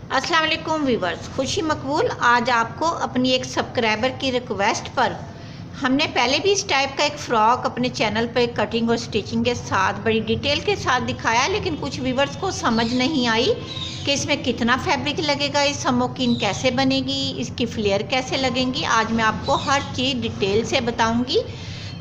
अस्सलाम वालेकुम व्यूवर्स, खुशी मकबूल। आज आपको अपनी एक सब्सक्राइबर की रिक्वेस्ट पर हमने पहले भी इस टाइप का एक फ़्रॉक अपने चैनल पर कटिंग और स्टिचिंग के साथ बड़ी डिटेल के साथ दिखाया, लेकिन कुछ व्यूवर्स को समझ नहीं आई कि इसमें कितना फैब्रिक लगेगा, इस स्मोकिन कैसे बनेगी, इसकी फ्लेयर कैसे लगेंगी। आज मैं आपको हर चीज़ डिटेल से बताऊँगी,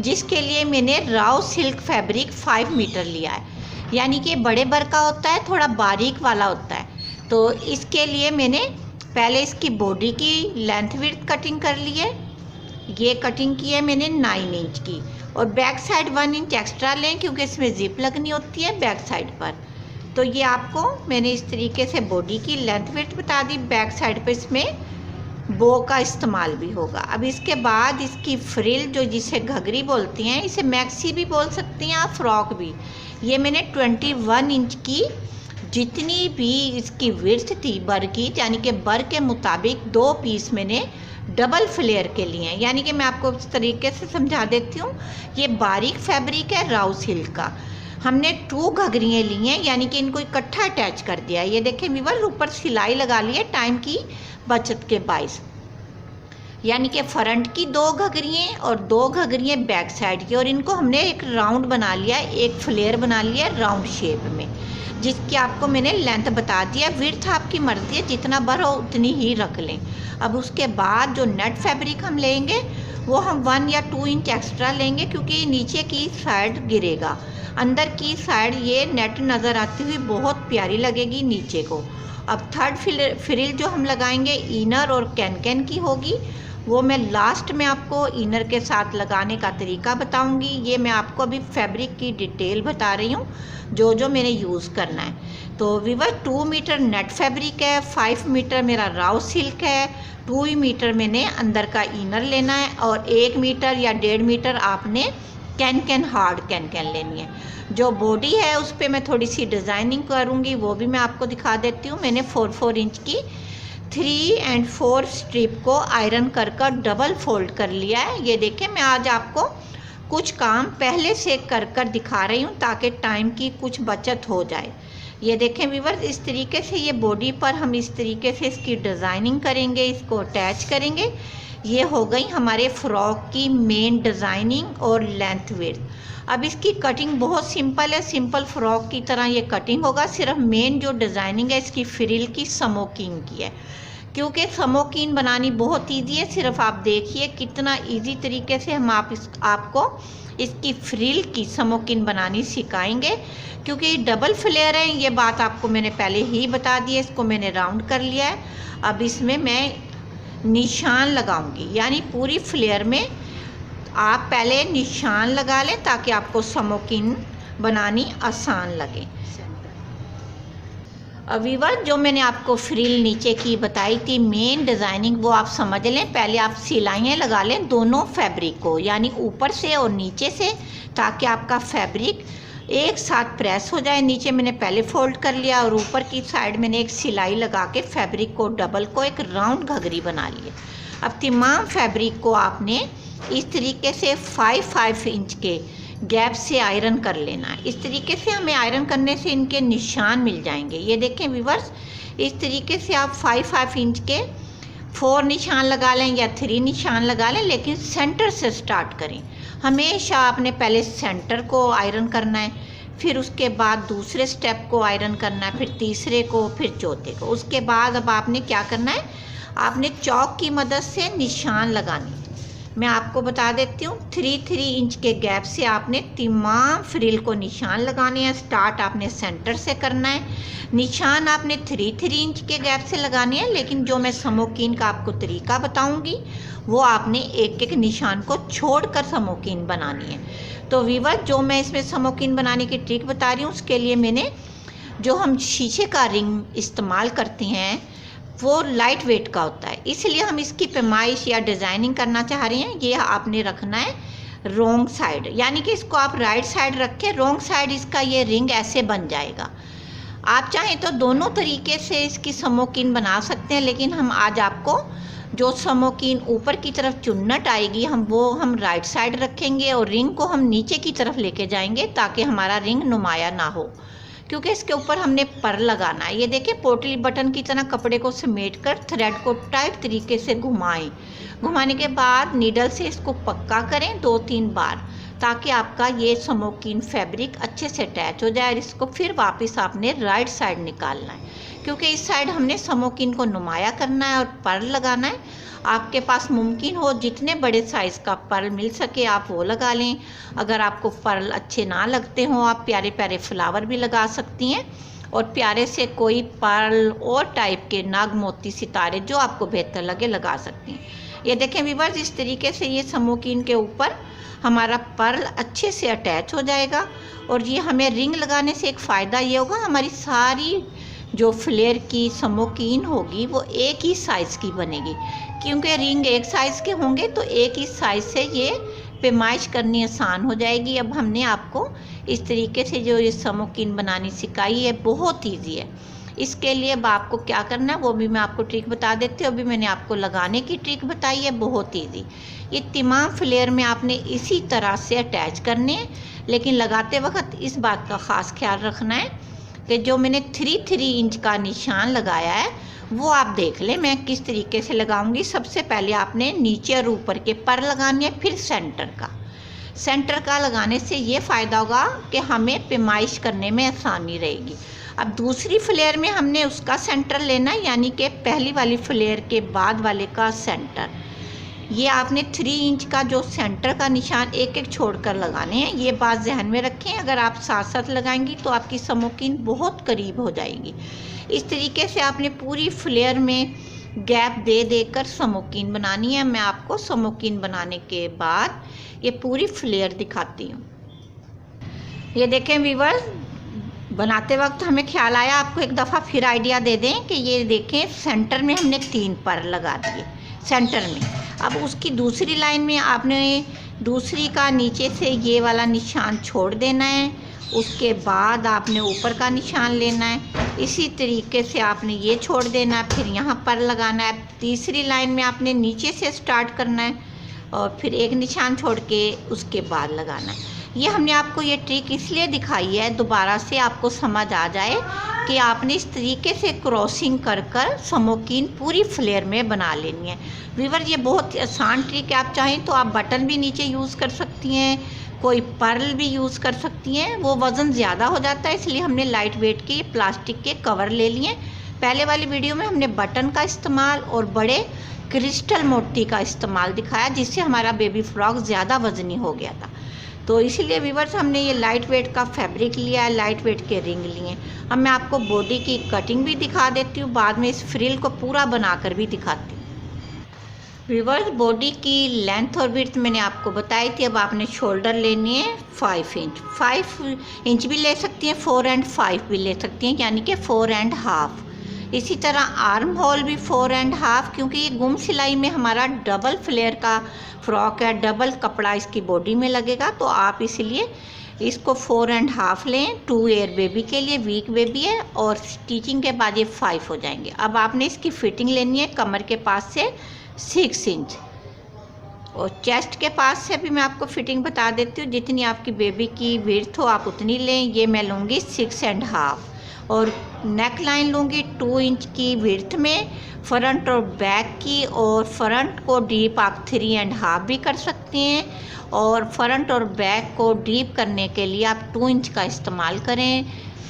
जिसके लिए मैंने राव सिल्क फैब्रिक 5 मीटर लिया है। यानी कि बड़े बर का होता है, थोड़ा बारीक वाला होता है। तो इसके लिए मैंने पहले इसकी बॉडी की लेंथ विड्थ कटिंग कर ली है। ये कटिंग की है मैंने 9 इंच की, और बैक साइड 1 इंच एक्स्ट्रा लें क्योंकि इसमें जिप लगनी होती है बैक साइड पर। तो ये आपको मैंने इस तरीके से बॉडी की लेंथ विड्थ बता दी। बैक साइड पर इसमें बो का इस्तेमाल भी होगा। अब इसके बाद इसकी फ्रिल, जो जिसे घघरी बोलती हैं, इसे मैक्सी भी बोल सकती हैं आप, फ्रॉक भी। ये मैंने 21 इंच की जितनी भी इसकी विड्थ थी बर की, यानी कि बर के मुताबिक 2 पीस मैंने डबल फ्लेयर के लिए हैं। यानी कि मैं आपको इस तरीके से समझा देती हूँ। ये बारीक फैब्रिक है राव सिल्क का। हमने 2 घघरियाँ ली हैं, यानी कि इनको इकट्ठा अटैच कर दिया है। ये देखें व्यूअर, ऊपर सिलाई लगा ली है टाइम की बचत के 22, यानी कि फ्रंट की 2 घघरियाँ और 2 घघरियाँ बैक साइड की, और इनको हमने एक राउंड बना लिया, एक फ्लेयर बना लिया राउंड शेप में, जिसकी आपको मैंने लेंथ बता दिया। विड्थ आपकी मर्जी है, जितना बर हो उतनी ही रख लें। अब उसके बाद जो नेट फैब्रिक हम लेंगे वो हम 1 या 2 इंच एक्स्ट्रा लेंगे, क्योंकि नीचे की साइड गिरेगा। अंदर की साइड ये नेट नज़र आती हुई बहुत प्यारी लगेगी नीचे को। अब थर्ड फ्रिल जो हम लगाएंगे इनर और कैन की होगी, वो मैं लास्ट में आपको इनर के साथ लगाने का तरीका बताऊंगी। ये मैं आपको अभी फैब्रिक की डिटेल बता रही हूँ, जो जो मैंने यूज़ करना है। तो व्यूअर 2 मीटर नेट फैब्रिक है, 5 मीटर मेरा राव सिल्क है, 2 मीटर मैंने अंदर का इनर लेना है, और 1 मीटर या 1.5 मीटर आपने कैन हार्ड कैन लेनी है। जो बॉडी है उस पर मैं थोड़ी सी डिज़ाइनिंग करूँगी, वो भी मैं आपको दिखा देती हूँ। मैंने 4 इंच की 3 और 4 स्ट्रिप को आयरन कर डबल फोल्ड कर लिया है। ये देखें, मैं आज आपको कुछ काम पहले से कर दिखा रही हूँ ताकि टाइम की कुछ बचत हो जाए। ये देखें व्यूअर्स, इस तरीके से ये बॉडी पर हम इस तरीके से इसकी डिज़ाइनिंग करेंगे, इसको अटैच करेंगे। ये हो गई हमारे फ्रॉक की मेन डिज़ाइनिंग और लेंथ विड्थ। अब इसकी कटिंग बहुत सिंपल है, सिंपल फ्रॉक की तरह ये कटिंग होगा। सिर्फ मेन जो डिज़ाइनिंग है इसकी फ्रिल की स्मोकिंग की है, क्योंकि स्मोकिन बनानी बहुत इजी है। सिर्फ आप देखिए कितना इजी तरीके से हम आपको इसकी फ्रिल की स्मोकिन बनानी सिखाएंगे, क्योंकि डबल फ्लेयर है। ये बात आपको मैंने पहले ही बता दी है। इसको मैंने राउंड कर लिया है। अब इसमें मैं निशान लगाऊंगी, यानी पूरी फ्लेयर में आप पहले निशान लगा लें ताकि आपको स्मोकिन बनानी आसान लगे। अब व्यूअर, जो मैंने आपको फ्रिल नीचे की बताई थी मेन डिज़ाइनिंग, वो आप समझ लें। पहले आप सिलाइयाँ लगा लें दोनों फैब्रिक को, यानी ऊपर से और नीचे से, ताकि आपका फैब्रिक एक साथ प्रेस हो जाए। नीचे मैंने पहले फोल्ड कर लिया और ऊपर की साइड मैंने एक सिलाई लगा के फैब्रिक को डबल को एक राउंड घघरी बना ली है। अब तमाम फैब्रिक को आपने इस तरीके से 5 इंच के गैप से आयरन कर लेना है। इस तरीके से हमें आयरन करने से इनके निशान मिल जाएंगे। ये देखें व्यूअर्स, इस तरीके से आप 5 इंच के 4 निशान लगा लें या 3 निशान लगा लें, लेकिन सेंटर से स्टार्ट करें। हमेशा आपने पहले सेंटर को आयरन करना है, फिर उसके बाद दूसरे स्टेप को आयरन करना है, फिर तीसरे को, फिर चौथे को। उसके बाद अब आपने क्या करना है, आपने चौक की मदद से निशान लगाने। मैं आपको बता देती हूँ, 3 इंच के गैप से आपने तमाम फ्रिल को निशान लगाने हैं। स्टार्ट आपने सेंटर से करना है। निशान आपने 3 इंच के गैप से लगाने हैं, लेकिन जो मैं स्मोकिन का आपको तरीका बताऊंगी वो आपने एक एक निशान को छोड़कर स्मोकिन बनानी है। तो व्यूअर, जो मैं इसमें स्मोकिन बनाने की ट्रिक बता रही हूँ, उसके लिए मैंने जो हम शीशे का रिंग इस्तेमाल करते हैं वो लाइट वेट का होता है, इसलिए हम इसकी पैमाइश या डिज़ाइनिंग करना चाह रहे हैं। ये आपने रखना है रोंग साइड, यानी कि इसको आप राइट साइड रखें, रोंग साइड इसका ये रिंग ऐसे बन जाएगा। आप चाहें तो दोनों तरीके से इसकी स्मोकिन बना सकते हैं, लेकिन हम आज आपको जो स्मोकिन ऊपर की तरफ चुन्नट आएगी हम राइट साइड रखेंगे, और रिंग को हम नीचे की तरफ लेके जाएंगे ताकि हमारा रिंग नुमाया ना हो। क्योंकि इसके ऊपर हमने पर लगाना है। ये देखिए पोटली बटन की तरह कपड़े को समेट कर थ्रेड को टाइट तरीके से घुमाएं। घुमाने के बाद नीडल से इसको पक्का करें 2-3 बार, ताकि आपका ये स्मोकीन फैब्रिक अच्छे से अटैच हो जाए। और इसको फिर वापस आपने राइट साइड निकालना है, क्योंकि इस साइड हमने स्मोकीन को नुमाया करना है और पर्ल लगाना है। आपके पास मुमकिन हो जितने बड़े साइज़ का पर्ल मिल सके आप वो लगा लें। अगर आपको पर्ल अच्छे ना लगते हों, आप प्यारे प्यारे फ्लावर भी लगा सकती हैं, और प्यारे से कोई पर्ल और टाइप के नाग मोती सितारे जो आपको बेहतर लगे लगा सकती हैं। ये देखें व्यूअर्स, इस तरीके से ये स्मोकीन के ऊपर हमारा पर्ल अच्छे से अटैच हो जाएगा। और ये हमें रिंग लगाने से एक फ़ायदा ये होगा, हमारी सारी जो फ्लेयर की स्मोकीन होगी वो एक ही साइज़ की बनेगी, क्योंकि रिंग एक साइज़ के होंगे तो एक ही साइज़ से ये पेमाइश करनी आसान हो जाएगी। अब हमने आपको इस तरीके से जो ये स्मोकीन बनानी सिखाई है, बहुत ईजी है। इसके लिए अब आपको क्या करना है वो भी मैं आपको ट्रिक बता देती हूँ। अभी मैंने आपको लगाने की ट्रिक बताई है, बहुत ईजी। ये तमाम फ्लेयर में आपने इसी तरह से अटैच करने हैं, लेकिन लगाते वक्त इस बात का ख़ास ख्याल रखना है कि जो मैंने 3 इंच का निशान लगाया है वो आप देख लें मैं किस तरीके से लगाऊंगी। सबसे पहले आपने नीचे और ऊपर के पर लगाने हैं, फिर सेंटर का लगाने से ये फ़ायदा होगा कि हमें पेमाइश करने में आसानी रहेगी। अब दूसरी फ्लेयर में हमने उसका सेंटर लेना है, यानी कि पहली वाली फ्लेयर के बाद वाले का सेंटर। ये आपने 3 इंच का जो सेंटर का निशान एक एक छोड़कर लगाने हैं, ये बात ध्यान में रखें। अगर आप साथ साथ लगाएंगी तो आपकी स्मोकीन बहुत करीब हो जाएगी। इस तरीके से आपने पूरी फ्लेयर में गैप दे देकर स्मोकीन बनानी है। मैं आपको स्मोकीन बनाने के बाद ये पूरी फ्लेयर दिखाती हूँ। ये देखें व्यूअर्स, बनाते वक्त हमें ख्याल आया, आपको एक दफ़ा फिर आइडिया दे दें कि ये देखें सेंटर में हमने 3 पर लगा दिए सेंटर में। अब उसकी दूसरी लाइन में आपने दूसरी का नीचे से ये वाला निशान छोड़ देना है, उसके बाद आपने ऊपर का निशान लेना है। इसी तरीके से आपने ये छोड़ देना है, फिर यहाँ पर लगाना है। तीसरी लाइन में आपने नीचे से स्टार्ट करना है और फिर एक निशान छोड़ के उसके बाद लगाना है। ये हमने आपको ये ट्रिक इसलिए दिखाई है दोबारा से आपको समझ आ जाए कि आपने इस तरीके से क्रॉसिंग कर कर स्मोकीन पूरी फ्लेयर में बना लेनी है। व्यूअर, ये बहुत आसान ट्रिक है। आप चाहें तो आप बटन भी नीचे यूज़ कर सकती हैं, कोई पर्ल भी यूज़ कर सकती हैं। वो वज़न ज़्यादा हो जाता है, इसलिए हमने लाइट वेट के प्लास्टिक के कवर ले लिए। पहले वाली वीडियो में हमने बटन का इस्तेमाल और बड़े क्रिस्टल मोती का इस्तेमाल दिखाया, जिससे हमारा बेबी फ्रॉक ज़्यादा वज़नी हो गया था। तो इसीलिए व्यूअर्स हमने ये लाइट वेट का फैब्रिक लिया है, लाइट वेट के रिंग लिए। अब मैं आपको बॉडी की कटिंग भी दिखा देती हूँ, बाद में इस फ्रिल को पूरा बनाकर भी दिखाती हूँ। व्यूअर्स, बॉडी की लेंथ और विड्थ मैंने आपको बताई थी। अब आपने शोल्डर लेनी है 5 इंच। 5 इंच भी ले सकती हैं, 4 and 5 भी ले सकती हैं, यानी कि 4 and हाफ। इसी तरह आर्म होल भी 4 and हाफ, क्योंकि ये गुम सिलाई में हमारा डबल फ्लेयर का फ्रॉक है, डबल कपड़ा इसकी बॉडी में लगेगा, तो आप इसलिए इसको 4 and हाफ लें। 2 ईयर बेबी के लिए, वीक बेबी है, और स्टिचिंग के बाद ये 5 हो जाएंगे। अब आपने इसकी फिटिंग लेनी है कमर के पास से 6 इंच, और चेस्ट के पास से भी मैं आपको फिटिंग बता देती हूँ। जितनी आपकी बेबी की विड्थ हो आप उतनी लें। ये मैं लूँगी 6 and हाफ, और नेक लाइन लूँगी 2 इंच की विड्थ में, फ्रंट और बैक की। और फ्रंट को डीप आप 3 and हाफ भी कर सकते हैं, और फ्रंट और बैक को डीप करने के लिए आप 2 इंच का इस्तेमाल करें,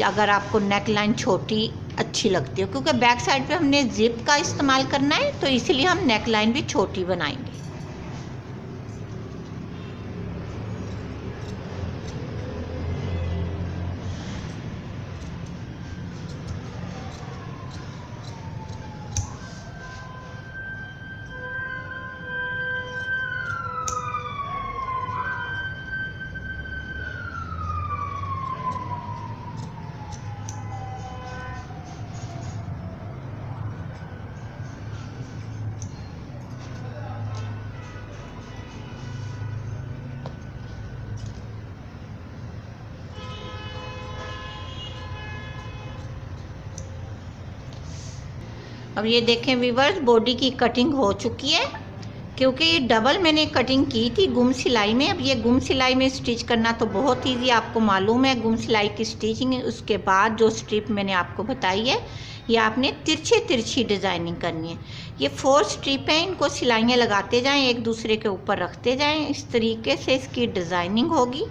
अगर आपको नेक लाइन छोटी अच्छी लगती है। क्योंकि बैक साइड पे हमने जिप का इस्तेमाल करना है, तो इसलिए हम नेक लाइन भी छोटी बनाएंगे। अब ये देखें व्यूअर्स, बॉडी की कटिंग हो चुकी है। क्योंकि ये डबल मैंने कटिंग की थी गुम सिलाई में। अब ये गुम सिलाई में स्टिच करना तो बहुत ईजी, आपको मालूम है गुम सिलाई की स्टिचिंग। उसके बाद जो स्ट्रिप मैंने आपको बताई है, ये आपने तिरछी डिज़ाइनिंग करनी है। ये 4 स्ट्रिप हैं, इनको सिलाइयाँ लगाते जाएं, एक दूसरे के ऊपर रखते जाएं, इस तरीके से इसकी डिज़ाइनिंग होगी।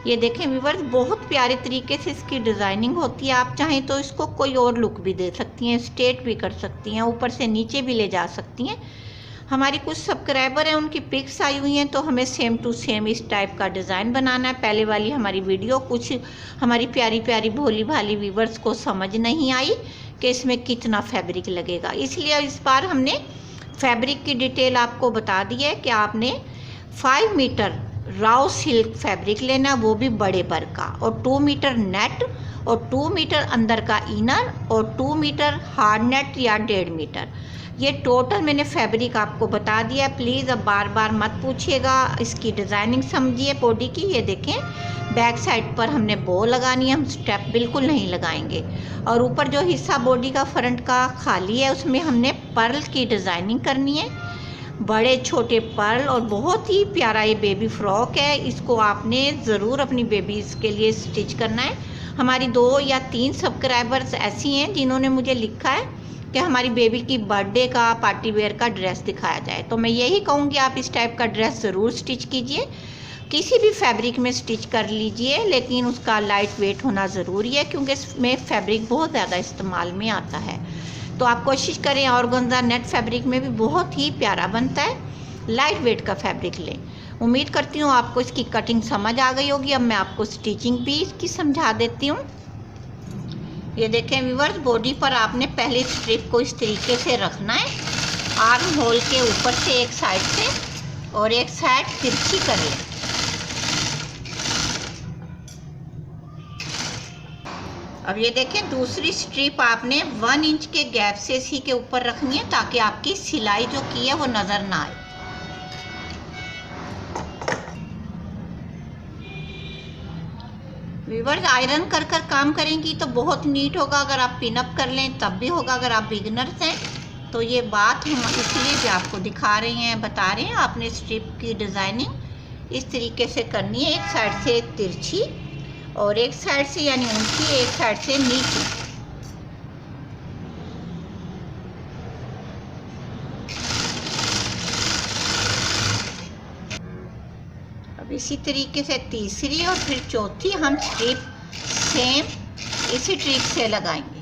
ये देखें व्यूअर्स, बहुत प्यारे तरीके से इसकी डिज़ाइनिंग होती है। आप चाहें तो इसको कोई और लुक भी दे सकती हैं, स्ट्रेट भी कर सकती हैं, ऊपर से नीचे भी ले जा सकती हैं। हमारी कुछ सब्सक्राइबर हैं, उनकी पिक्स आई हुई हैं, तो हमें सेम टू सेम इस टाइप का डिज़ाइन बनाना है। पहले वाली हमारी वीडियो कुछ हमारी प्यारी प्यारी भोली भाली व्यूअर्स को समझ नहीं आई कि इसमें कितना फैब्रिक लगेगा, इसलिए इस बार हमने फैब्रिक की डिटेल आपको बता दी है कि आपने 5 मीटर राव सिल्क फैब्रिक लेना, वो भी बड़े बर का, और 2 मीटर नेट, और 2 मीटर अंदर का इनर, और 2 मीटर हार्ड नेट या 1.5 मीटर। ये टोटल मैंने फैब्रिक आपको बता दिया। प्लीज़ अब बार बार मत पूछिएगा, इसकी डिज़ाइनिंग समझिए बॉडी की। ये देखें, बैक साइड पर हमने बो लगानी है, हम स्टेप बिल्कुल नहीं लगाएंगे। और ऊपर जो हिस्सा बॉडी का फ्रंट का खाली है, उसमें हमने पर्ल की डिज़ाइनिंग करनी है, बड़े छोटे पर्ल। और बहुत ही प्यारा ये बेबी फ्रॉक है, इसको आपने ज़रूर अपनी बेबीज़ के लिए स्टिच करना है। हमारी 2 या 3 सब्सक्राइबर्स ऐसी हैं जिन्होंने मुझे लिखा है कि हमारी बेबी की बर्थडे का पार्टी वेयर का ड्रेस दिखाया जाए, तो मैं यही कहूँगी आप इस टाइप का ड्रेस ज़रूर स्टिच कीजिए। किसी भी फैब्रिक में स्टिच कर लीजिए, लेकिन उसका लाइट वेट होना ज़रूरी है, क्योंकि इसमें फैब्रिक बहुत ज़्यादा इस्तेमाल में आता है। तो आप कोशिश करें, ऑर्गेन्जा नेट फैब्रिक में भी बहुत ही प्यारा बनता है, लाइट वेट का फैब्रिक लें। उम्मीद करती हूँ आपको इसकी कटिंग समझ आ गई होगी। अब मैं आपको स्टिचिंग भी इसकी समझा देती हूँ। ये देखें व्यूअर्स, बॉडी पर आपने पहले स्ट्रिप को इस तरीके से रखना है, आर्म होल के ऊपर से एक साइड से, और एक साइड तिरछी कर लें। अब ये देखें, दूसरी स्ट्रिप आपने 1 इंच के गैप से इसी के ऊपर रखनी है, ताकि आपकी सिलाई जो की है वो नज़र ना आए। व्यूअर्स, आयरन कर कर काम करेंगी तो बहुत नीट होगा, अगर आप पिन अप कर लें तब भी होगा। अगर आप बिगनर्स हैं तो ये बात हम इसलिए भी आपको दिखा रहे हैं, बता रहे हैं। आपने स्ट्रिप की डिज़ाइनिंग इस तरीके से करनी है, एक साइड से तिरछी और एक साइड से यानी ऊंची, एक साइड से नीची। इसी तरीके से तीसरी और फिर चौथी हम स्ट्रिप सेम इसी ट्रिक से लगाएंगे।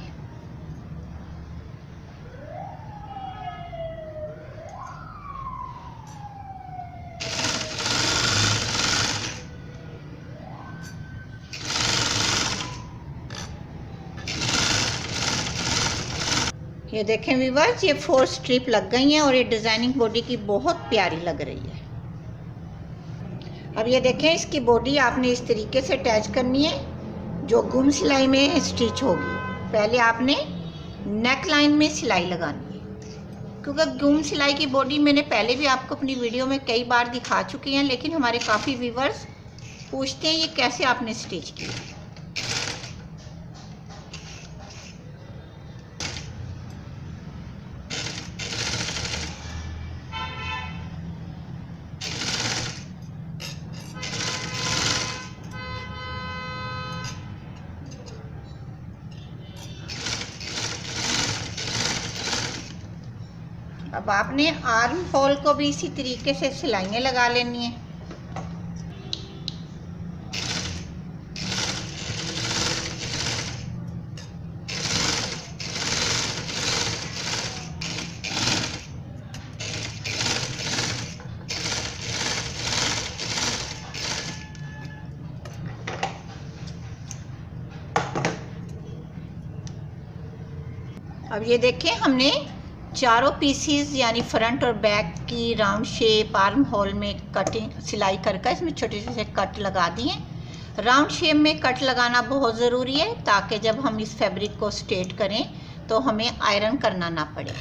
ये देखें व्यूअर्स, ये 4 स्ट्रिप लग गई हैं और ये डिज़ाइनिंग बॉडी की बहुत प्यारी लग रही है। अब ये देखें, इसकी बॉडी आपने इस तरीके से अटैच करनी है जो गुम सिलाई में स्टिच होगी। पहले आपने नेक लाइन में सिलाई लगानी है, क्योंकि गुम सिलाई की बॉडी मैंने पहले भी आपको अपनी वीडियो में कई बार दिखा चुकी हैं, लेकिन हमारे काफ़ी व्यूअर्स पूछते हैं ये कैसे आपने स्टिच की। अब आपने आर्म होल को भी इसी तरीके से सिलाइयाँ लगा लेनी है। अब ये देखें, हमने चारों पीसीज यानी फ्रंट और बैक की राउंड शेप आर्म होल में कटिंग सिलाई करके इसमें छोटे छोटे कट लगा दिए। राउंड शेप में कट लगाना बहुत ज़रूरी है, ताकि जब हम इस फैब्रिक को स्ट्रेट करें तो हमें आयरन करना ना पड़े।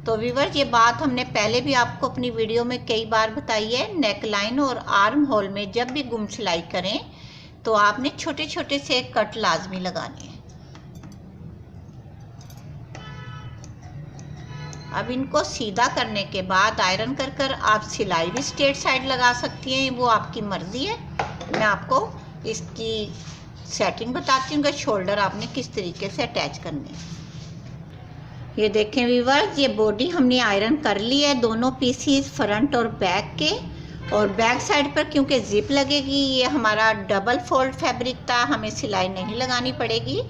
तो व्यूअर्स, ये बात हमने पहले भी आपको अपनी वीडियो में कई बार बताई है। नेक लाइन और आर्म होल में जब भी गुम सिलाई करें तो आपने छोटे छोटे से कट लाजमी लगाने हैं। अब इनको सीधा करने के बाद आयरन कर कर आप सिलाई भी स्ट्रेट साइड लगा सकती हैं, वो आपकी मर्ज़ी है। मैं आपको इसकी सेटिंग बताती हूँ कि शोल्डर आपने किस तरीके से अटैच करने हैं। ये देखें व्यूअर्स, ये बॉडी हमने आयरन कर ली है, दोनों पीसीस फ्रंट और बैक के। और बैक साइड पर क्योंकि जिप लगेगी, ये हमारा डबल फोल्ड फैब्रिक था, हमें सिलाई नहीं लगानी पड़ेगी,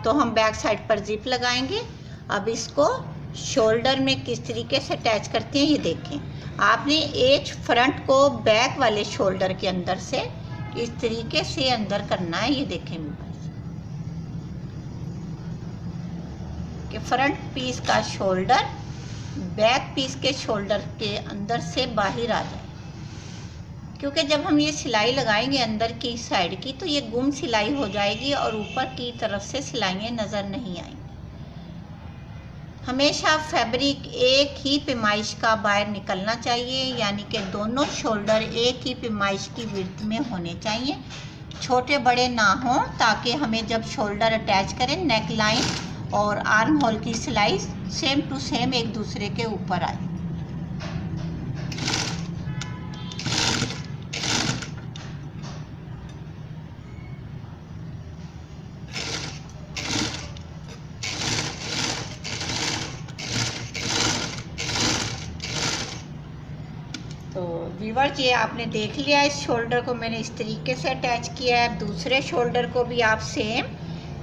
तो हम बैक साइड पर जिप लगाएंगे। अब इसको शोल्डर में किस तरीके से अटैच करते हैं ये देखें। आपने एक फ्रंट को बैक वाले शोल्डर के अंदर से इस तरीके से अंदर करना है। ये देखें कि फ्रंट पीस का शोल्डर बैक पीस के शोल्डर के अंदर से बाहर आ जाए, क्योंकि जब हम ये सिलाई लगाएंगे अंदर की साइड की, तो ये गुम सिलाई हो जाएगी और ऊपर की तरफ से सिलाइयाँ नज़र नहीं आएंगी। हमेशा फैब्रिक एक ही पैमाइश का बाहर निकलना चाहिए, यानी कि दोनों शोल्डर एक ही पैमाइश की विड्थ में होने चाहिए, छोटे बड़े ना हों, ताकि हमें जब शोल्डर अटैच करें नेक लाइन और आर्म होल की सिलाई सेम टू सेम एक दूसरे के ऊपर आए। तो व्यूअर्स, ये आपने देख लिया, इस शोल्डर को मैंने इस तरीके से अटैच किया है। दूसरे शोल्डर को भी आप सेम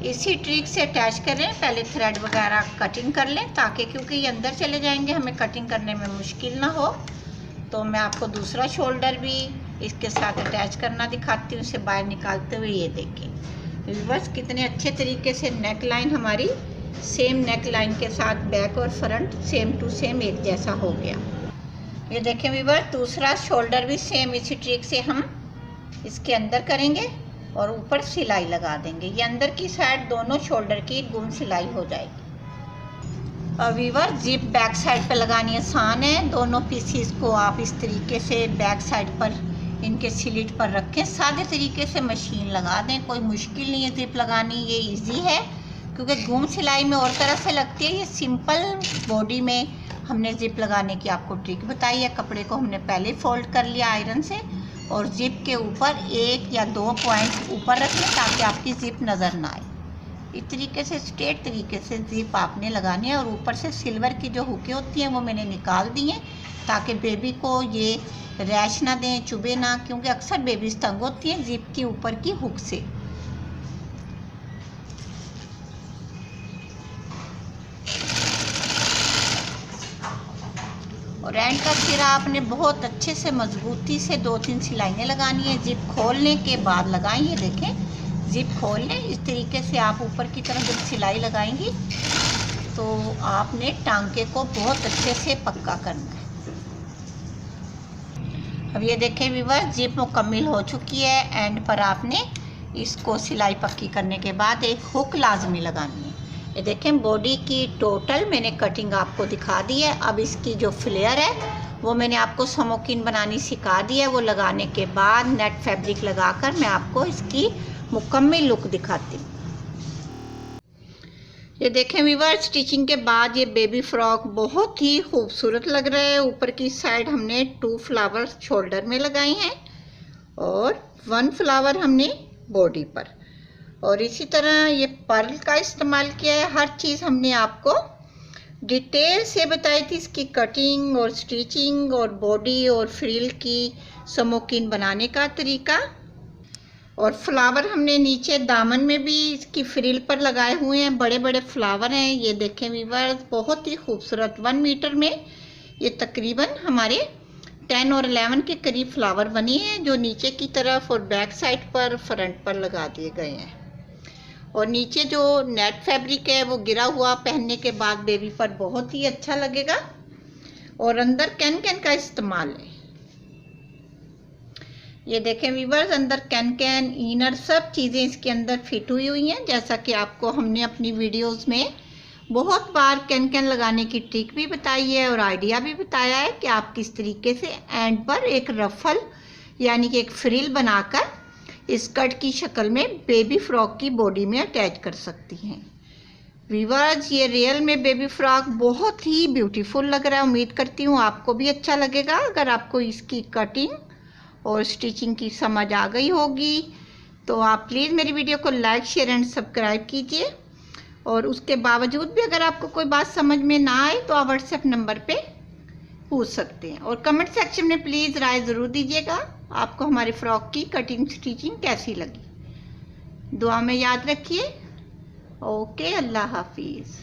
इसी ट्रिक से अटैच करें। पहले थ्रेड वगैरह कटिंग कर लें, ताकि क्योंकि ये अंदर चले जाएंगे हमें कटिंग करने में मुश्किल ना हो। तो मैं आपको दूसरा शोल्डर भी इसके साथ अटैच करना दिखाती हूँ, इसे बाहर निकालते हुए। ये देखें व्यूअर्स, कितने अच्छे तरीके से नेक लाइन हमारी सेम नेक लाइन के साथ बैक और फ्रंट सेम टू सेम एक जैसा हो गया। ये देखें व्यूअर्स, दूसरा शोल्डर भी सेम इसी ट्रिक से हम इसके अंदर करेंगे और ऊपर सिलाई लगा देंगे। ये अंदर की साइड दोनों शोल्डर की गुम सिलाई हो जाएगी। और व्यूअर्स, जिप बैक साइड पर लगानी आसान है। दोनों पीसीस को आप इस तरीके से बैक साइड पर इनके स्लिट पर रखें, सादे तरीके से मशीन लगा दें, कोई मुश्किल नहीं है जिप लगानी, ये इजी है। क्योंकि गुम सिलाई में और तरह से लगती है, ये सिंपल बॉडी में हमने जिप लगाने की आपको ट्रिक बताई है। कपड़े को हमने पहले फोल्ड कर लिया आयरन से, और जिप के ऊपर 1 या 2 पॉइंट ऊपर रख लें, ताकि आपकी जिप नज़र ना आए। इस तरीके से स्ट्रेट तरीके से जिप आपने लगानी है। और ऊपर से सिल्वर की जो हुकें होती हैं वो मैंने निकाल दी हैं, ताकि बेबी को ये रैश ना दें, चुभे ना, क्योंकि अक्सर बेबीज तंग होती हैं जिप के ऊपर की हुक से। और एंड का सिरा आपने बहुत अच्छे से मजबूती से 2-3 सिलाइयाँ लगानी है। जिप खोलने के बाद लगाएं। ये देखें, जिप खोल लें, इस तरीके से आप ऊपर की तरफ जब सिलाई लगाएंगी तो आपने टांके को बहुत अच्छे से पक्का करना है। अब ये देखें व्यूअर्स, जिप मुकम्मल हो चुकी है। एंड पर आपने इसको सिलाई पक्की करने के बाद एक हुक लाजमी लगानी है। ये देखें, बॉडी की टोटल मैंने कटिंग आपको दिखा दी है। अब इसकी जो फ्लेयर है वो मैंने आपको स्मोकिन बनानी सिखा दी है। वो लगाने के बाद नेट फैब्रिक लगाकर मैं आपको इसकी मुकम्मल लुक दिखाती हूँ। ये देखें व्यूअर्स, स्टिचिंग के बाद ये बेबी फ्रॉक बहुत ही खूबसूरत लग रहा है। ऊपर की साइड हमने 2 फ्लावर शोल्डर में लगाए हैं और 1 फ्लावर हमने बॉडी पर, और इसी तरह ये पर्ल का इस्तेमाल किया है। हर चीज़ हमने आपको डिटेल से बताई थी, इसकी कटिंग और स्टिचिंग और बॉडी और फ्रिल की स्मोकिन बनाने का तरीका। और फ्लावर हमने नीचे दामन में भी इसकी फ्रिल पर लगाए हुए हैं, बड़े बड़े फ्लावर हैं। ये देखें व्यूअर्स, बहुत ही खूबसूरत। 1 मीटर में ये तकरीबन हमारे 10 और 11 के करीब फ्लावर बने हैं, जो नीचे की तरफ और बैक साइड पर फ्रंट पर लगा दिए गए हैं। और नीचे जो नेट फैब्रिक है वो गिरा हुआ पहनने के बाद बेबी पर बहुत ही अच्छा लगेगा। और अंदर कैन कैन का इस्तेमाल है। ये देखें व्यूअर्स, अंदर कैन कैन इनर सब चीज़ें इसके अंदर फिट हुई हैं। जैसा कि आपको हमने अपनी वीडियोस में बहुत बार कैन कैन लगाने की ट्रिक भी बताई है और आइडिया भी बताया है कि आप किस तरीके से एंड पर एक रफल यानी कि एक फ्रिल बनाकर स्कर्ट की शक्ल में बेबी फ्रॉक की बॉडी में अटैच कर सकती हैं। व्यूअर्स, ये रियल में बेबी फ्रॉक बहुत ही ब्यूटीफुल लग रहा है। उम्मीद करती हूँ आपको भी अच्छा लगेगा। अगर आपको इसकी कटिंग और स्टिचिंग की समझ आ गई होगी तो आप प्लीज़ मेरी वीडियो को लाइक, शेयर एंड सब्सक्राइब कीजिए। और उसके बावजूद भी अगर आपको कोई बात समझ में ना आए तो आप व्हाट्सएप नंबर पे पूछ सकते हैं। और कमेंट सेक्शन में प्लीज़ राय ज़रूर दीजिएगा आपको हमारे फ्रॉक की कटिंग स्टिचिंग कैसी लगी। दुआ में याद रखिए। ओके, अल्लाह हाफिज़।